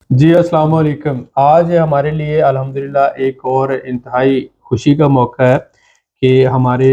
जी अस्सलाम वालेकुम। आज हमारे लिए अल्हम्दुलिल्लाह एक और इंतहाई खुशी का मौका है कि हमारे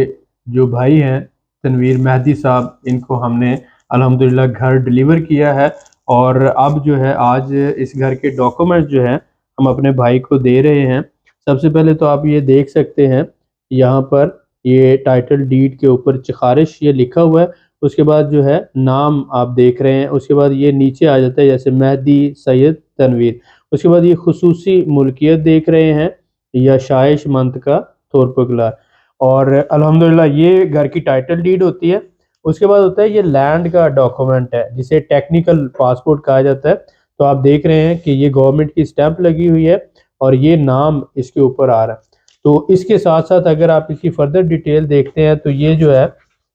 जो भाई हैं तनवीर मेहदी साहब, इनको हमने अल्हम्दुलिल्लाह घर डिलीवर किया है। और अब जो है आज इस घर के डॉक्यूमेंट जो हैं हम अपने भाई को दे रहे हैं। सबसे पहले तो आप ये देख सकते हैं, यहाँ पर ये टाइटल डीड के ऊपर चिखारिश ये लिखा हुआ है। उसके बाद जो है नाम आप देख रहे हैं, उसके बाद ये नीचे आ जाता है जैसे मेहदी सैयद तनवीर। उसके बाद ये खुसूसी मुल्कियत देख रहे हैं या शाइश मंतका थोरपगला। और अल्हम्दुलिल्लाह ये घर की टाइटल डीड होती है। उसके बाद होता है ये लैंड का डॉक्यूमेंट है जिसे टेक्निकल पासपोर्ट कहा जाता है। तो आप देख रहे हैं कि ये गवर्नमेंट की स्टैंप लगी हुई है और ये नाम इसके ऊपर आ रहा है। तो इसके साथ साथ अगर आप इसकी फर्दर डिटेल देखते हैं तो ये जो है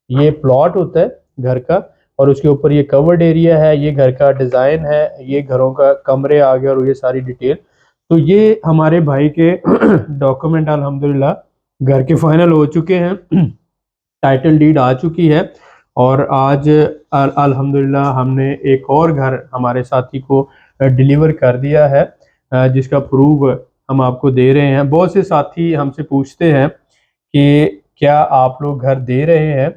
ये प्लॉट होता है घर का। और उसके ऊपर ये कवर्ड एरिया है, ये घर का डिज़ाइन है, ये घरों का कमरे आ गए और ये सारी डिटेल। तो ये हमारे भाई के डॉक्यूमेंट अल्हम्दुलिल्लाह घर के फाइनल हो चुके हैं। टाइटल डीड आ चुकी है। और आज अल्हम्दुलिल्लाह हमने एक और घर हमारे साथी को डिलीवर कर दिया है, जिसका प्रूफ हम आपको दे रहे हैं। बहुत से साथी हमसे पूछते हैं कि क्या आप लोग घर दे रहे हैं,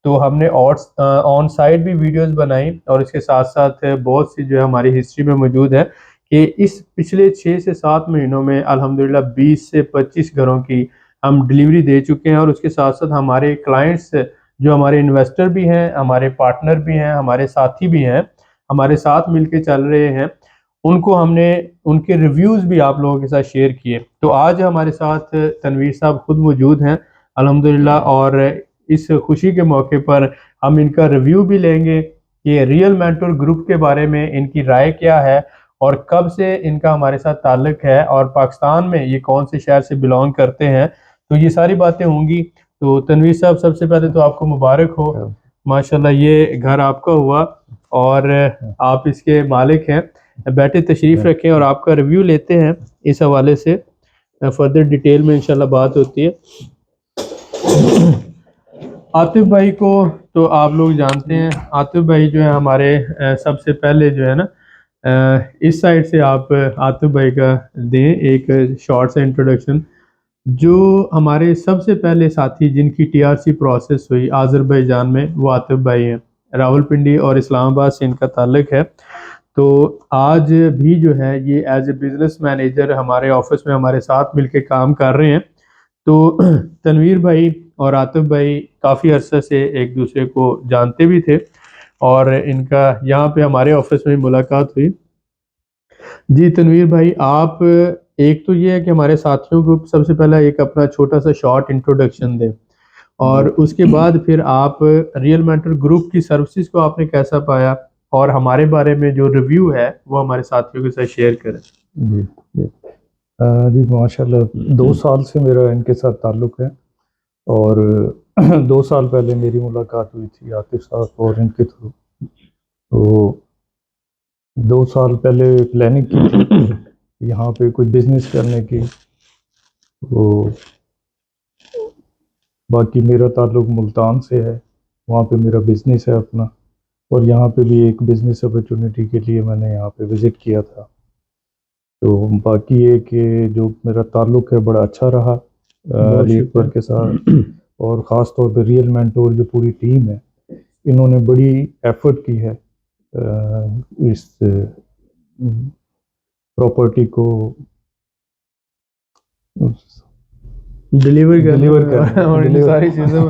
तो हमने और ऑन साइट भी वीडियोस बनाई और इसके साथ साथ बहुत सी जो है हमारी हिस्ट्री में मौजूद है कि इस पिछले 6 से 7 महीनों में अल्हम्दुलिल्लाह 20 से 25 घरों की हम डिलीवरी दे चुके हैं। और उसके साथ साथ हमारे क्लाइंट्स जो हमारे इन्वेस्टर भी हैं, हमारे पार्टनर भी हैं, हमारे साथी भी हैं, हमारे साथ मिलके चल रहे हैं, उनको हमने उनके रिव्यूज़ भी आप लोगों के साथ शेयर किए। तो आज हमारे साथ तनवीर साहब खुद मौजूद हैं अल्हम्दुलिल्लाह। और इस खुशी के मौके पर हम इनका रिव्यू भी लेंगे कि रियल मेंटर ग्रुप के बारे में इनकी राय क्या है और कब से इनका हमारे साथ ताल्लुक है और पाकिस्तान में ये कौन से शहर से बिलोंग करते हैं। तो ये सारी बातें होंगी। तो तनवीर साहब, सबसे पहले तो आपको मुबारक हो, माशाल्लाह ये घर आपका हुआ और आप इसके मालिक हैं। बैठे, तशरीफ़ रखें और आपका रिव्यू लेते हैं। इस हवाले से फर्दर डिटेल में इंशाल्लाह बात होती है। आतिफ भाई को तो आप लोग जानते हैं। आतिफ भाई जो है हमारे सबसे पहले जो है ना, इस साइड से आप आतिफ भाई का दें एक शॉर्ट सा इंट्रोडक्शन। जो हमारे सबसे पहले साथी जिनकी टीआरसी प्रोसेस हुई आज़रबाईजान में, वो आतिफ भाई हैं। रावलपिंडी और इस्लामाबाद से इनका ताल्लुक है। तो आज भी जो है ये एज ए बिजनेस मैनेजर हमारे ऑफिस में हमारे साथ मिलके काम कर रहे हैं। तो तनवीर भाई और आतिफ भाई काफ़ी अरसे से एक दूसरे को जानते भी थे और इनका यहाँ पे हमारे ऑफिस में मुलाकात हुई। जी तनवीर भाई, आप एक तो ये है कि हमारे साथियों को सबसे पहला एक अपना छोटा सा शॉर्ट इंट्रोडक्शन दें और उसके बाद फिर आप रियल मेंटर ग्रुप की सर्विसेज को आपने कैसा पाया और हमारे बारे में जो रिव्यू है वो हमारे साथियों के साथ शेयर करें। जी जी जी माशाल्लाह 2 साल से मेरा इनके साथ ताल्लुक़ है और 2 साल पहले मेरी मुलाकात हुई थी आतिफ साहब और इनके थ्रू। तो 2 साल पहले प्लानिंग की थी यहाँ पे कोई बिजनेस करने की। तो बाकी मेरा ताल्लुक़ मुल्तान से है, वहाँ पे मेरा बिजनेस है अपना और यहाँ पे भी एक बिजनेस अपॉर्चुनिटी के लिए मैंने यहाँ पे विज़िट किया था। तो बाकी ये कि जो मेरा ताल्लुक़ है बड़ा अच्छा रहा अली अकबर के साथ और ख़ास तौर पे रियल मेंटोर जो पूरी टीम है, इन्होंने बड़ी एफर्ट की है इस प्रॉपर्टी को डिलीवर करने और इन सारी चीज़ों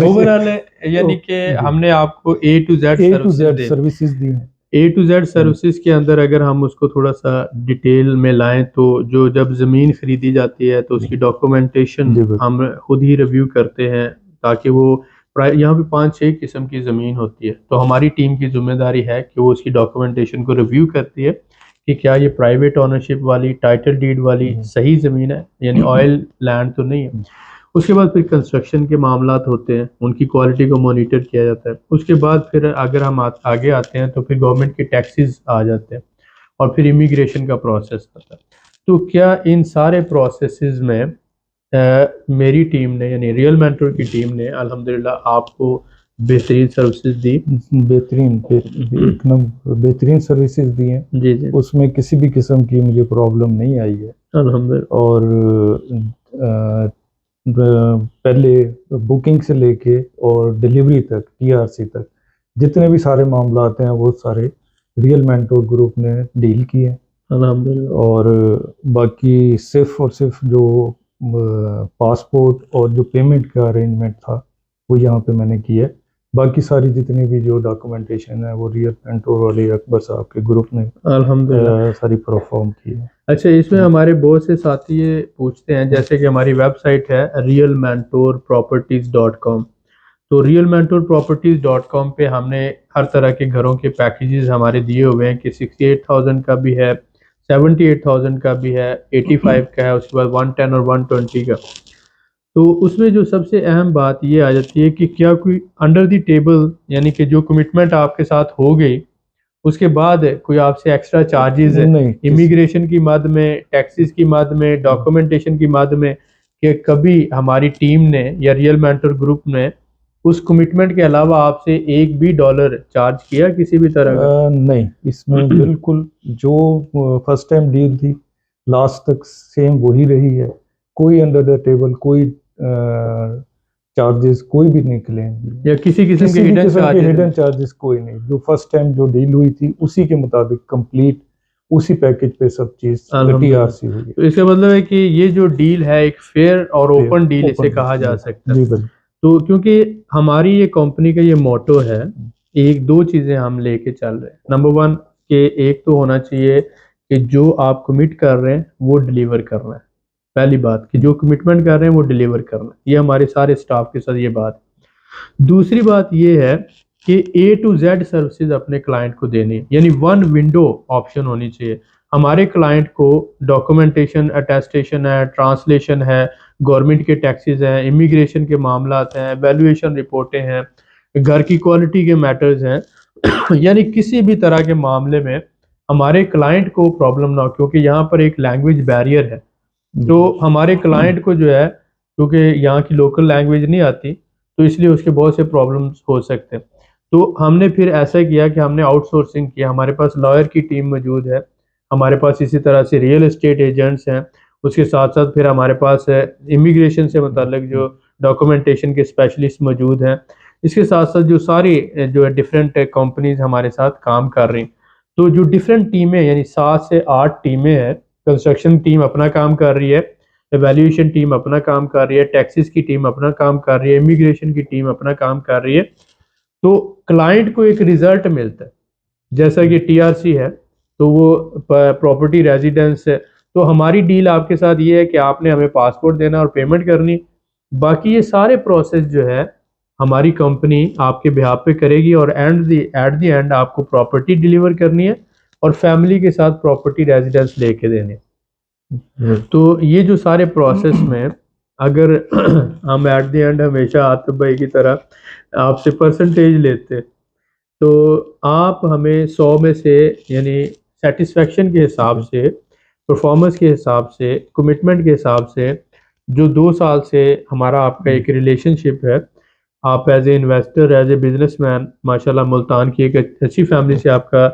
ओवरऑल यानी कि हमने आपको A to Z सर्विसेज दी हैं। A to Z सर्विसेज के अंदर अगर हम उसको थोड़ा सा डिटेल में लाएं तो जो जब ज़मीन खरीदी जाती है तो उसकी डॉक्यूमेंटेशन हम खुद ही रिव्यू करते हैं ताकि वो यहाँ पे 5-6 किस्म की ज़मीन होती है। तो हमारी टीम की जिम्मेदारी है कि वो उसकी डॉक्यूमेंटेशन को रिव्यू करती है कि क्या ये प्राइवेट ओनरशिप वाली टाइटल डीड वाली सही ज़मीन है, यानी ऑयल लैंड तो नहीं है। उसके बाद फिर कंस्ट्रक्शन के मामलात होते हैं, उनकी क्वालिटी को मॉनिटर किया जाता है। उसके बाद फिर अगर हम आगे आते हैं तो फिर गवर्नमेंट के टैक्सेस आ जाते हैं और फिर इमिग्रेशन का प्रोसेस आता है। तो क्या इन सारे प्रोसेसेस में मेरी टीम ने यानी रियल मेंटर की टीम ने अल्हम्दुलिल्लाह आपको बेहतरीन सर्विसेज दी। एक नंबर बेहतरीन सर्विसेज दी हैं। जी जी, उसमें किसी भी किस्म की मुझे प्रॉब्लम नहीं आई है। अल्हम्दुलिल्लाह। और पहले बुकिंग से लेके और डिलीवरी तक, टीआरसी तक, जितने भी सारे मामला आते हैं वो सारे रियल मेंटोर ग्रुप ने डील किए हैं। अल्हम्दुलिल्लाह। और बाकी सिर्फ और सिर्फ जो पासपोर्ट और जो पेमेंट का अरेंजमेंट था वो यहाँ पे मैंने किया है। बाकी सारी जितनी भी जो डॉक्यूमेंटेशन है वो रियल मेंटोर वाले अकबर साहब के ग्रुप ने अल्हम्दुलिल्लाह। सारी परफॉर्म की है। अच्छा, इसमें हमारे बहुत से साथी ये पूछते हैं, जैसे कि हमारी वेबसाइट है realmentorproperties.com। तो realmentorproperties.com पे हमने हर तरह के घरों के पैकेजेस हमारे दिए हुए हैं कि 68,000 का भी है, 78,000 का भी है, 85 का है, उसके बाद 110 और 120 का। तो उसमें जो सबसे अहम बात ये आ जाती है कि क्या कोई अंडर द टेबल, यानी कि जो कमिटमेंट आपके साथ हो गई उसके बाद कोई आपसे एक्स्ट्रा चार्जेस नहीं, इमिग्रेशन की मद में, टैक्सेस की मद में, डॉक्यूमेंटेशन की मद में, कि कभी हमारी टीम ने या रियल मेंटर ग्रुप ने उस कमिटमेंट के अलावा आपसे एक भी डॉलर चार्ज किया किसी भी तरह का? नहीं, इसमें बिल्कुल जो फर्स्ट टाइम डील थी लास्ट तक सेम वही रही है। कोई अंडर द टेबल कोई चार्जेस कोई भी नहीं क्लेम या किसी किस्म के किसी भी हिडन किस्म के चार्जेस? हिडन चार्जेस कोई नहीं। जो फर्स्ट टाइम जो डील हुई थी उसी के मुताबिक कंप्लीट उसी पैकेज पे सब चीज टीआरसी हुई है। तो इसका मतलब है कि ये जो डील है एक फेयर और ओपन डील इसे ओपन कहा जा सकता है। जी बिल्कुल। तो क्योंकि हमारी ये कंपनी का ये मोटो है, एक दो चीजें हम लेके चल रहे हैं। नंबर वन, कि एक तो होना चाहिए कि जो आप कमिट कर रहे हैं वो डिलीवर करना है। पहली बात कि जो कमिटमेंट कर रहे हैं वो डिलीवर करना है, ये हमारे सारे स्टाफ के साथ ये बात। दूसरी बात ये है कि ए टू जेड सर्विसेज अपने क्लाइंट को देनी है, यानी वन विंडो ऑप्शन होनी चाहिए। हमारे क्लाइंट को डॉक्यूमेंटेशन, अटेस्टेशन है, ट्रांसलेशन है, गवर्नमेंट के टैक्सेस हैं, इमिग्रेशन के मामला हैं, वैल्यूएशन रिपोर्टें हैं, घर की क्वालिटी के मैटर्स हैं यानी किसी भी तरह के मामले में हमारे क्लाइंट को प्रॉब्लम ना हो, क्योंकि यहाँ पर एक लैंग्वेज बैरियर है। तो हमारे क्लाइंट को जो है, क्योंकि यहाँ की लोकल लैंग्वेज नहीं आती, तो इसलिए उसके बहुत से प्रॉब्लम्स हो सकते हैं। तो हमने फिर ऐसा किया कि हमने आउटसोर्सिंग किया। हमारे पास लॉयर की टीम मौजूद है, हमारे पास इसी तरह से रियल एस्टेट एजेंट्स हैं, उसके साथ साथ फिर हमारे पास इमिग्रेशन से मुतल्लिक जो डॉक्यूमेंटेशन के स्पेशलिस्ट मौजूद हैं। इसके साथ साथ जो सारी जो है डिफरेंट कंपनीज हमारे साथ काम कर रही। तो जो डिफरेंट टीमें, यानी 7 से 8 टीमें हैं। कंस्ट्रक्शन टीम अपना काम कर रही है, एवेल्यूएशन टीम अपना काम कर रही है, टैक्सेस की टीम अपना काम कर रही है, इमिग्रेशन की टीम अपना काम कर रही है। तो क्लाइंट को एक रिजल्ट मिलता है, जैसा कि टीआरसी है तो वो प्रॉपर्टी रेजिडेंस है। तो हमारी डील आपके साथ ये है कि आपने हमें पासपोर्ट देना और पेमेंट करनी, बाकी ये सारे प्रोसेस जो है हमारी कंपनी आपके बिहाफ पे करेगी, और एट द एंड आपको प्रॉपर्टी डिलीवर करनी है और फैमिली के साथ प्रॉपर्टी रेजिडेंस लेके देने। तो ये जो सारे प्रोसेस में अगर हम एट द एंड हमेशा आतिफ भाई की तरह आपसे परसेंटेज लेते, तो आप हमें 100 में से, यानी सेटिस्फेक्शन के हिसाब से, परफॉर्मेंस के हिसाब से, कमिटमेंट के हिसाब से, जो 2 साल से हमारा आपका एक रिलेशनशिप है, आप as a investor, as a businessman, माशाल्लाह मुल्तान की एक अच्छी फैमिली से आपका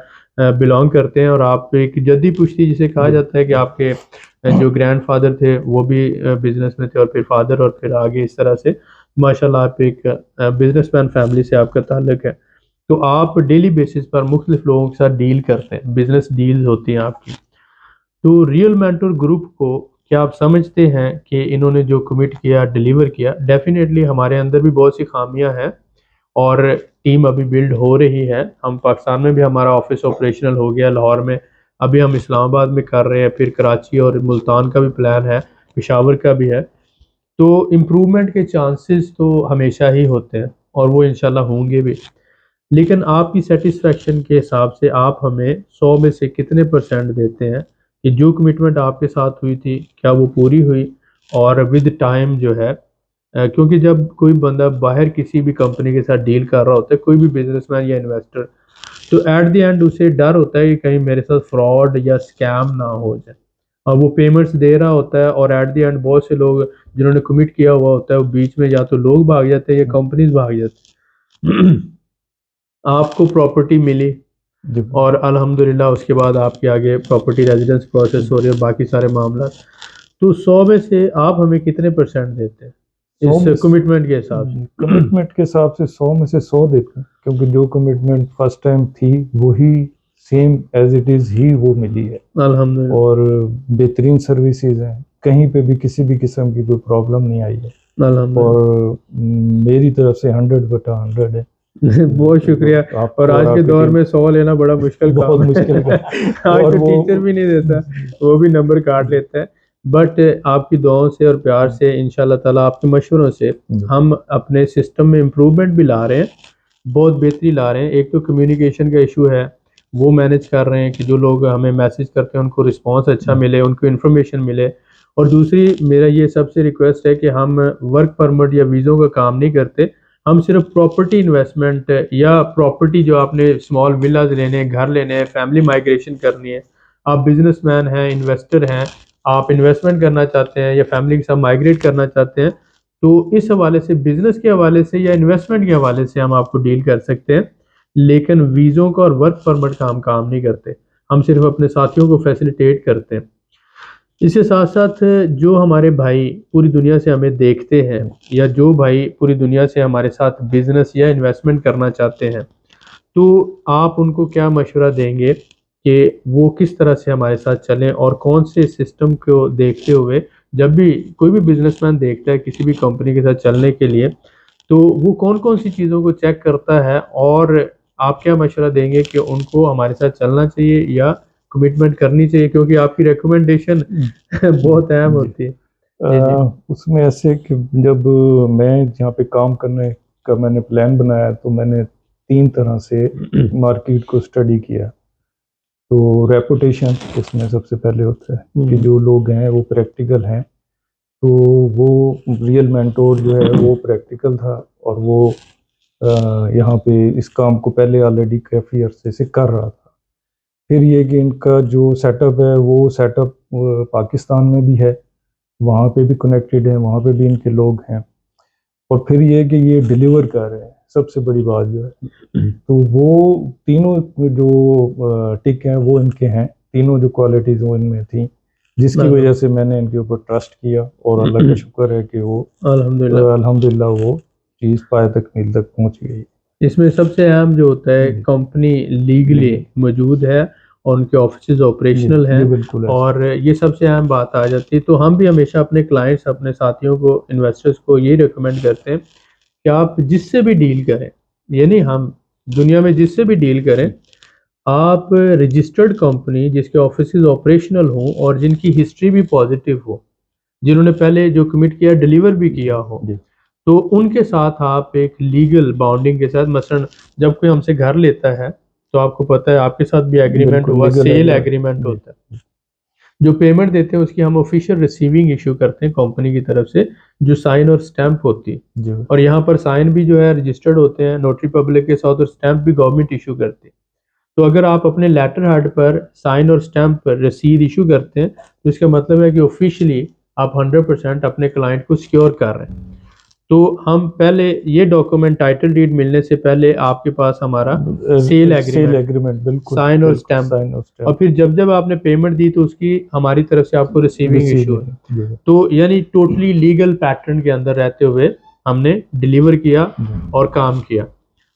बिलोंग करते हैं, और आप एक जद्दी पुश्ती जिसे कहा जाता है कि आपके जो ग्रैंडफादर थे वो भी बिजनेस में थे, और फिर फादर, और फिर आगे इस तरह से माशाल्लाह आप एक बिजनेसमैन फैमिली से आपका ताल्लुक है। तो आप डेली बेसिस पर मुख्तलिफ लोगों के साथ डील करते हैं, बिजनेस डील्स होती हैं आपकी। तो रियल मेंटर ग्रुप को क्या आप समझते हैं कि इन्होंने जो कमिट किया, डिलीवर किया? डेफिनेटली हमारे अंदर भी बहुत सी खामियां हैं, और टीम अभी बिल्ड हो रही है। हम पाकिस्तान में भी हमारा ऑफिस ऑपरेशनल हो गया, लाहौर में, अभी हम इस्लामाबाद में कर रहे हैं, फिर कराची और मुल्तान का भी प्लान है, पेशावर का भी है। तो इम्प्रूवमेंट के चांसेस तो हमेशा ही होते हैं, और वो इंशाल्लाह होंगे भी। लेकिन आपकी सेटिस्फेक्शन के हिसाब से आप हमें 100 में से कितने परसेंट देते हैं कि जो कमिटमेंट आपके साथ हुई थी क्या वो पूरी हुई? और विद टाइम जो है, क्योंकि जब कोई बंदा बाहर किसी भी कंपनी के साथ डील कर रहा होता है, कोई भी बिजनेसमैन या इन्वेस्टर, तो एट द एंड उसे डर होता है कि कहीं मेरे साथ फ्रॉड या स्कैम ना हो जाए, और वो पेमेंट्स दे रहा होता है, और एट द एंड बहुत से लोग जिन्होंने कमिट किया हुआ होता है वो बीच में या तो लोग भाग जाते हैं या कंपनीज भाग जाती हैं। आपको प्रॉपर्टी मिली जी और अल्हम्दुलिल्लाह उसके बाद आपके आगे प्रॉपर्टी रेजिडेंस प्रोसेस हो रही है और बाकी सारे मामला, तो 100 में से आप हमें कितने परसेंट देते हैं 100 इस में कमिटमेंट के हिसाब से? कमिटमेंट के हिसाब से 100 में से 100 देते हैं, क्योंकि जो कमिटमेंट फर्स्ट टाइम थी वही सेम एज इट इज ही वो मिली है। अल्हम्दुलिल्लाह और बेहतरीन सर्विसेज हैं, कहीं पे भी किसी भी किस्म की कोई प्रॉब्लम नहीं आई है। अल्हम्दुलिल्लाह। और मेरी तरफ से 100/100 है। बहुत शुक्रिया। और आपको और आज के आपकी दौर टीम में 100 लेना बड़ा मुश्किल बहुत काम मुश्किल है। का। आज और तो वो टीचर भी नहीं देता, वो भी नंबर काट लेता है। बट आपकी दुआओं से और प्यार से इंशाल्लाह ताला, आपके मशवरों से हम अपने सिस्टम में इम्प्रूवमेंट भी ला रहे हैं, बहुत बेहतरी ला रहे हैं। एक तो कम्युनिकेशन का इशू है, वो मैनेज कर रहे हैं कि जो लोग हमें मैसेज करते हैं उनको रिस्पांस अच्छा मिले, उनको इन्फॉर्मेशन मिले। और दूसरी मेरा ये सबसे रिक्वेस्ट है कि हम वर्क परमिट या वीज़ों का काम नहीं करते, हम सिर्फ प्रॉपर्टी इन्वेस्टमेंट या प्रॉपर्टी जो आपने स्मॉल विलाज लेने हैं, घर लेने हैं, फैमिली माइग्रेशन करनी है, आप बिजनेसमैन हैं, इन्वेस्टर हैं, आप इन्वेस्टमेंट करना चाहते हैं या फैमिली के साथ माइग्रेट करना चाहते हैं, तो इस हवाले से, बिजनेस के हवाले से या इन्वेस्टमेंट के हवाले से हम आपको डील कर सकते हैं। लेकिन वीज़ों का और वर्क परमिट का हम काम नहीं करते, हम सिर्फ अपने साथियों को फैसिलिटेट करते हैं। इसके साथ साथ जो हमारे भाई पूरी दुनिया से हमें देखते हैं या जो भाई पूरी दुनिया से हमारे साथ बिजनेस या इन्वेस्टमेंट करना चाहते हैं, तो आप उनको क्या मशवरा देंगे कि वो किस तरह से हमारे साथ चलें और कौन से सिस्टम को देखते हुए, जब भी कोई भी बिजनेसमैन देखता है किसी भी कंपनी के साथ चलने के लिए, तो वो कौन कौन सी चीज़ों को चेक करता है, और आप क्या मशवरा देंगे कि उनको हमारे साथ चलना चाहिए या कमिटमेंट करनी चाहिए, क्योंकि आपकी रिकमेंडेशन बहुत अहम होती है। जी जी। उसमें ऐसे कि जब मैं यहाँ पे काम करने का मैंने प्लान बनाया, तो मैंने 3 तरह से मार्केट को स्टडी किया। तो रेपुटेशन इसमें सबसे पहले होता है कि जो लोग हैं वो प्रैक्टिकल हैं, तो वो रियल मेंटोर जो है वो प्रैक्टिकल था, और वो यहाँ पे इस काम को पहले ऑलरेडी काफ़ी अरसे से कर रहा था। फिर ये कि इनका जो सेटअप है वो सेटअप पाकिस्तान में भी है, वहाँ पे भी कनेक्टेड है, वहाँ पे भी इनके लोग हैं। और फिर ये कि ये डिलीवर कर रहे हैं, सबसे बड़ी बात जो है। तो वो तीनों जो टिक हैं वो इनके हैं, तीनों जो क्वालिटीज़ वो इनमें थी, जिसकी वजह से मैंने इनके ऊपर ट्रस्ट किया, और अल्लाह का शुक्र है कि वो अल्हम्दुलिल्लाह वो चीज़ पाए तकमील तक पहुंच गई। इसमें सबसे अहम जो होता है, कंपनी लीगली मौजूद है और उनके ऑफिस ऑपरेशनल हैं, बिल्कुल है। और ये सबसे अहम बात आ जाती है। तो हम भी हमेशा अपने क्लाइंट्स, अपने साथियों को, इन्वेस्टर्स को ये रिकमेंड करते हैं कि आप जिससे भी डील करें, यानी हम दुनिया में जिससे भी डील करें, आप रजिस्टर्ड कंपनी जिसके ऑफिस ऑपरेशनल हों और जिनकी हिस्ट्री भी पॉजिटिव हो, जिन्होंने पहले जो कमिट किया डिलीवर भी किया हो, तो उनके साथ आप एक लीगल बाउंडिंग के साथ, मसलन जब कोई हमसे घर लेता है तो आपको पता है आपके साथ भी एग्रीमेंट हुआ, सेल एग्रीमेंट होता है, जो पेमेंट देते हैं उसकी हम ऑफिशियल रिसीविंग इशू करते हैं कंपनी की तरफ से, जो साइन और स्टैंप होती है। और यहाँ पर साइन भी जो है रजिस्टर्ड होते हैं नोटरी पब्लिक के साथ, और स्टैंप भी गवर्नमेंट इशू करती है। तो अगर आप अपने लेटर हेड पर साइन और स्टैंप पर रसीद इशू करते हैं, तो इसका मतलब है कि ऑफिशियली आप 100% अपने क्लाइंट को सिक्योर कर रहे हैं। तो हम पहले ये डॉक्यूमेंट, टाइटल डीड मिलने से पहले आपके पास हमारा सेल एग्रीमेंट, बिल्कुल साइन और स्टैंप, और फिर जब जब आपने पेमेंट दी तो उसकी हमारी तरफ से आपको रिसीविंग इशू है। तो यानी टोटली लीगल पैटर्न के अंदर रहते हुए हमने डिलीवर किया और काम किया।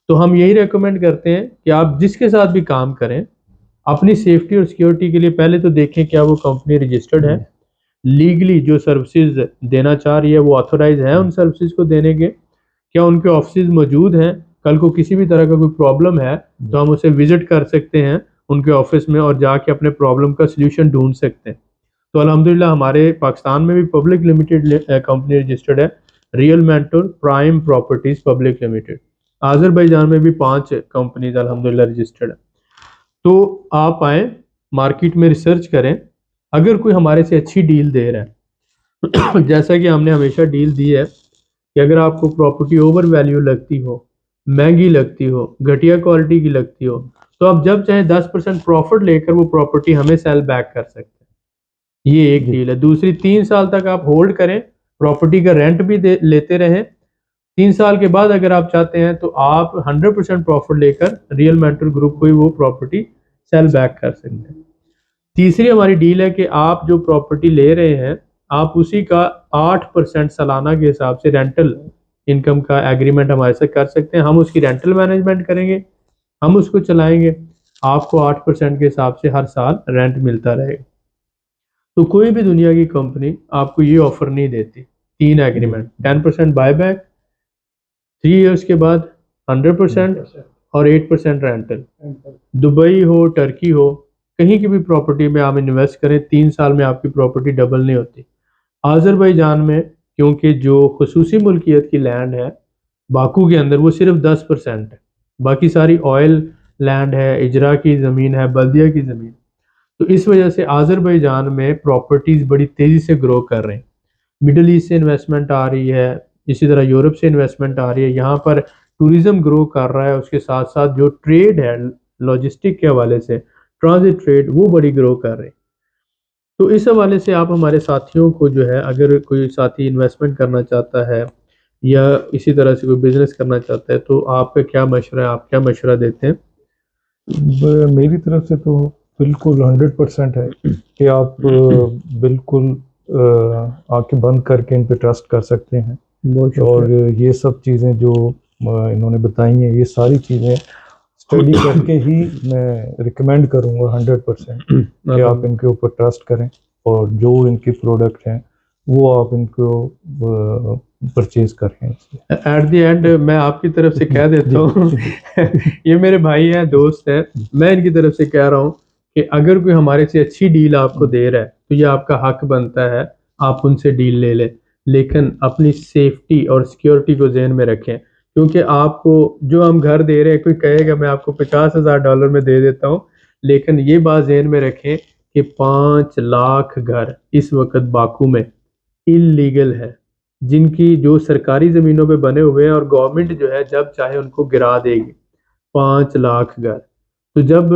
तो हम यही रेकमेंड करते हैं कि आप जिसके साथ भी काम करें, अपनी सेफ्टी और सिक्योरिटी के लिए पहले तो देखें क्या वो कंपनी रजिस्टर्ड है, लीगली जो सर्विसेज देना चाह रही है वो ऑथोराइज है उन सर्विसेज को देने के, क्या उनके ऑफिस मौजूद हैं, कल को किसी भी तरह का कोई प्रॉब्लम है तो हम उसे विजिट कर सकते हैं उनके ऑफिस में और जाके अपने प्रॉब्लम का सलूशन ढूंढ सकते हैं। तो अल्हम्दुलिल्लाह हमारे पाकिस्तान में भी पब्लिक लिमिटेड कंपनी रजिस्टर्ड है, real mentor prime properties public limited. Azerbaijan में भी 5 कंपनीज अल्हम्दुलिल्लाह रजिस्टर्ड है। तो आप आए, मार्केट में रिसर्च करें, अगर कोई हमारे से अच्छी डील दे रहा है जैसा कि हमने हमेशा डील दी है कि अगर आपको प्रॉपर्टी ओवर वैल्यू लगती हो, महंगी लगती हो, घटिया क्वालिटी की लगती हो, तो आप जब चाहे 10% प्रॉफिट लेकर वो प्रॉपर्टी हमें सेल बैक कर सकते हैं। ये एक डील है। दूसरी, 3 साल तक आप होल्ड करें, प्रॉपर्टी का रेंट भी लेते रहें, 3 साल के बाद अगर आप चाहते हैं तो आप 100% प्रॉफिट लेकर रियल मेंटर ग्रुप को ही वो प्रॉपर्टी सेल बैक कर सकते हैं। तीसरी हमारी डील है कि आप जो प्रॉपर्टी ले रहे हैं आप उसी का 8% सालाना के हिसाब से रेंटल इनकम का एग्रीमेंट हमारे साथ कर सकते हैं। हम उसकी रेंटल मैनेजमेंट करेंगे, हम उसको चलाएंगे, आपको 8% के हिसाब से हर साल रेंट मिलता रहेगा। तो कोई भी दुनिया की कंपनी आपको ये ऑफर नहीं देती। 3 एग्रीमेंट, 10% बायबैक, 3 इयर्स के बाद 100% और 8% रेंटल। दुबई हो, टर्की हो, कहीं की भी प्रॉपर्टी में आप इन्वेस्ट करें, 3 साल में आपकी प्रॉपर्टी डबल नहीं होती। आज़रबाईजान में क्योंकि जो खसूसी मुल्कियत की लैंड है बाकू के अंदर वो सिर्फ 10% है, बाकी सारी ऑयल लैंड है, इजरा की ज़मीन है, बल्दिया की ज़मीन। तो इस वजह से आज़रबाईजान में प्रॉपर्टीज़ बड़ी तेज़ी से ग्रो कर रहे हैं। मिडल ईस्ट से इन्वेस्टमेंट आ रही है, इसी तरह यूरोप से इन्वेस्टमेंट आ रही है। यहाँ पर टूरिज्म ग्रो कर रहा है, उसके साथ साथ जो ट्रेड है लॉजिस्टिक के हवाले से, ट्रांजिट ट्रेड, वो बड़ी ग्रो कर रही है। तो इस हवाले से आप हमारे साथियों को जो है, अगर कोई साथी इन्वेस्टमेंट करना चाहता है या इसी तरह से कोई बिजनेस करना चाहता है तो आपका क्या मशवरा है, आप क्या मशवरा देते हैं? मेरी तरफ से तो बिल्कुल 100% है कि आप बिल्कुल आंखें बंद करके इन पे ट्रस्ट कर सकते हैं। और ये सब चीज़ें जो इन्होंने बताई हैं, ये सारी चीज़ें स्टडी करके ही मैं रिकमेंड करूँगा 100% कि आप इनके ऊपर ट्रस्ट करें और जो इनके प्रोडक्ट हैं वो आप इनको परचेज करें। एट द एंड मैं आपकी तरफ से कह देता हूँ ये मेरे भाई हैं, दोस्त हैं, मैं इनकी तरफ से कह रहा हूँ कि अगर कोई हमारे से अच्छी डील आपको दे रहा है तो ये आपका हक बनता है, आप उनसे डील ले लें, लेकिन अपनी सेफ्टी और सिक्योरिटी को जहन में रखें। क्योंकि आपको जो हम घर दे रहे हैं, कोई कहेगा मैं आपको $50,000 में दे देता हूँ, लेकिन ये बात जहन में रखें कि 5 लाख घर इस वक्त बाकू में इलीगल है, जिनकी जो सरकारी ज़मीनों पे बने हुए हैं, और गवर्नमेंट जो है जब चाहे उनको गिरा देगी। 5 लाख घर, तो जब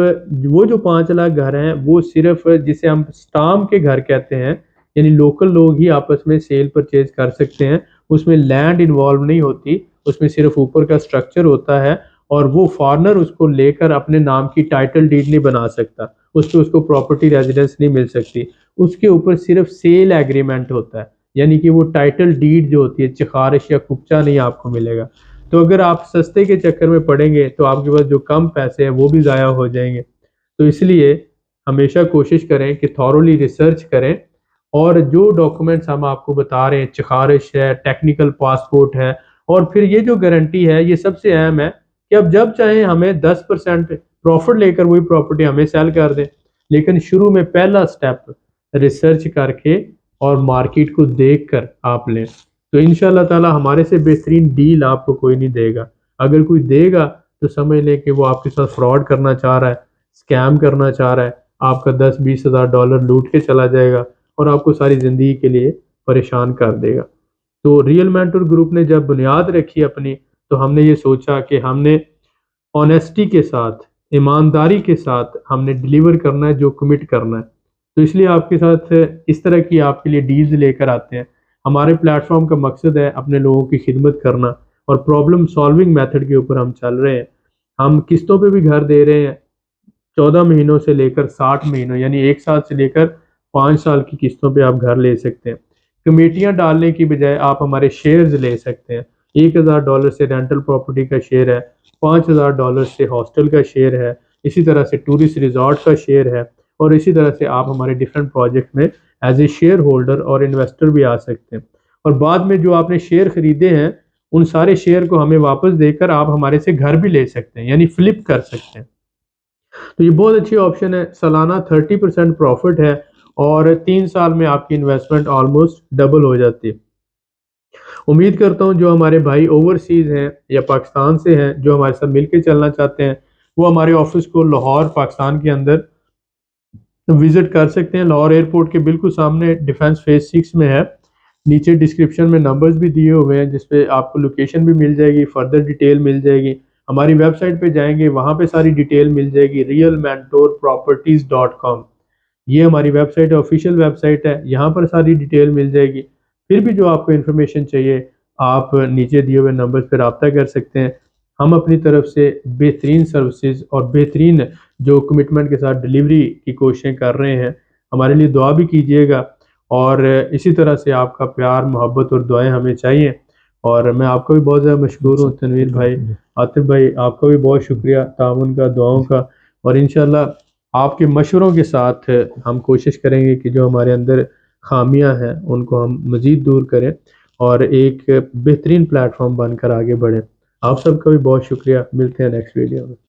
वो जो 5 लाख घर हैं वो सिर्फ जिसे हम स्टाम्प के घर कहते हैं, यानी लोकल लोग ही आपस में सेल परचेज कर सकते हैं, उसमें लैंड इन्वॉल्व नहीं होती, उसमें सिर्फ ऊपर का स्ट्रक्चर होता है और वो फॉरनर उसको लेकर अपने नाम की टाइटल डीड नहीं बना सकता, उस पर उसको प्रॉपर्टी रेजिडेंस नहीं मिल सकती, उसके ऊपर सिर्फ सेल एग्रीमेंट होता है, यानी कि वो टाइटल डीड जो होती है, चिखारिश या कुपचा नहीं आपको मिलेगा। तो अगर आप सस्ते के चक्कर में पड़ेंगे तो आपके पास जो कम पैसे हैं वो भी ज़ाया हो जाएंगे। तो इसलिए हमेशा कोशिश करें कि थॉरोली रिसर्च करें, और जो डॉक्यूमेंट्स हम आपको बता रहे हैं, चिखारिश है, टेक्निकल पासपोर्ट है, और फिर ये जो गारंटी है, ये सबसे अहम है कि अब जब चाहें हमें 10% प्रॉफिट लेकर वही प्रॉपर्टी हमें सेल कर दें, लेकिन शुरू में पहला स्टेप रिसर्च करके और मार्केट को देखकर आप लें। तो इंशाल्लाह ताला हमारे से बेहतरीन डील आपको कोई नहीं देगा। अगर कोई देगा तो समझ लें कि वो आपके साथ फ्रॉड करना चाह रहा है, स्कैम करना चाह रहा है, आपका 10-20 हज़ार डॉलर लूट के चला जाएगा और आपको सारी ज़िंदगी के लिए परेशान कर देगा। तो रियल मेंटर ग्रुप ने जब बुनियाद रखी अपनी, तो हमने ये सोचा कि हमने ऑनेस्टी के साथ, ईमानदारी के साथ हमने डिलीवर करना है, जो कमिट करना है। तो इसलिए आपके साथ इस तरह की आपके लिए डील्स लेकर आते हैं। हमारे प्लेटफॉर्म का मकसद है अपने लोगों की खिदमत करना, और प्रॉब्लम सॉल्विंग मेथड के ऊपर हम चल रहे हैं। हम किस्तों पे भी घर दे रहे हैं, 14 महीनों से लेकर 60 महीनों, यानी 1 साल से लेकर 5 साल की किस्तों पे आप घर ले सकते हैं। कमेटियां डालने की बजाय आप हमारे शेयर्स ले सकते हैं। $1,000 से रेंटल प्रॉपर्टी का शेयर है, $5,000 से हॉस्टल का शेयर है, इसी तरह से टूरिस्ट रिजॉर्ट का शेयर है, और इसी तरह से आप हमारे डिफरेंट प्रोजेक्ट में एज ए शेयर होल्डर और इन्वेस्टर भी आ सकते हैं। और बाद में जो आपने शेयर खरीदे हैं उन सारे शेयर को हमें वापस देकर आप हमारे से घर भी ले सकते हैं, यानी फ्लिप कर सकते हैं। तो ये बहुत अच्छी ऑप्शन है। सालाना 30% प्रॉफिट है और 3 साल में आपकी इन्वेस्टमेंट ऑलमोस्ट डबल हो जाती है। उम्मीद करता हूँ जो हमारे भाई ओवरसीज हैं या पाकिस्तान से हैं जो हमारे साथ मिलकर चलना चाहते हैं, वो हमारे ऑफिस को लाहौर पाकिस्तान के अंदर विजिट कर सकते हैं। लाहौर एयरपोर्ट के बिल्कुल सामने डिफेंस फेज 6 में है। नीचे डिस्क्रिप्शन में नंबर्स भी दिए हुए हैं जिसपे आपको लोकेशन भी मिल जाएगी, फर्दर डिटेल मिल जाएगी। हमारी वेबसाइट पे जाएंगे, वहाँ पे सारी डिटेल मिल जाएगी, realmentorproperties.com। ये हमारी वेबसाइट है, ऑफिशियल वेबसाइट है, यहाँ पर सारी डिटेल मिल जाएगी। फिर भी जो आपको इन्फॉर्मेशन चाहिए आप नीचे दिए हुए नंबर पर रब्ता कर सकते हैं। हम अपनी तरफ से बेहतरीन सर्विसेज और बेहतरीन जो कमिटमेंट के साथ डिलीवरी की कोशिशें कर रहे हैं। हमारे लिए दुआ भी कीजिएगा और इसी तरह से आपका प्यार, मोहब्बत और दुआएं हमें चाहिए। और मैं आपका भी बहुत ज़्यादा मशहूर हूँ तनवीर भाई। आतिफ भाई, आपका भी बहुत शुक्रिया ताउन का, दुआओं का। और इंशाल्लाह आपके मशवरों के साथ हम कोशिश करेंगे कि जो हमारे अंदर खामियां हैं उनको हम मज़ीद दूर करें और एक बेहतरीन प्लेटफॉर्म बनकर आगे बढ़ें। आप सबका भी बहुत शुक्रिया। मिलते हैं नेक्स्ट वीडियो में।